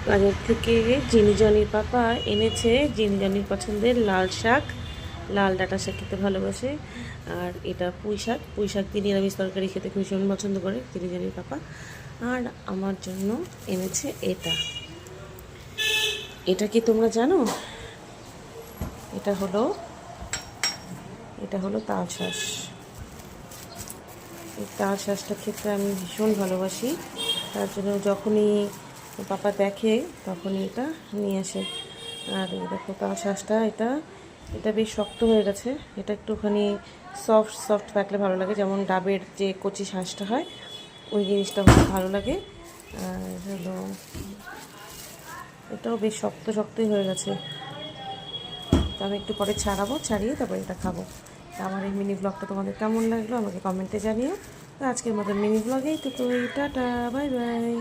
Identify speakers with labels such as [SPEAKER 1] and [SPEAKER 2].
[SPEAKER 1] বাজার থেকে জিনিজনির পাপা এনেছে জিনিজনির পছন্দের লাল শাক, লাল ডাঁটা শাক খেতে ভালোবাসে। আর এটা পুঁই শাক দিয়ে নিরামিষ তরকারি খেতে ভীষণ পছন্দ করে জিনিজনির পাপা। আর আমার জন্য এনেছে এটা। এটা কি তোমরা জানো? এটা হলো তাল শাঁস। এই তাল শাঁসটা খেতে আমি ভীষণ ভালোবাসি, তার জন্য যখনই পাপা দেখে তখনই এটা নিয়ে আসে। আর এই দেখো তাল শাঁসটা, এটা এটা বেশ শক্ত হয়ে গেছে। এটা একটুখানি সফট সফট থাকলে ভালো লাগে, যেমন ডাবের যে কচি শাঁসটা হয় ওই জিনিসটা ভালো লাগে। আর হলো এটাও বেশ শক্ত শক্তই হয়ে গেছে। তো আমি একটু পরে ছাড়িয়ে তারপর এটা খাবো। তো আমার এই মিনি ব্লগটা তোমাদের কেমন লাগলো আমাকে কমেন্টে জানিও। তো আজকের মতো মিনি ব্লগেই তো টাটা, বাই বাই।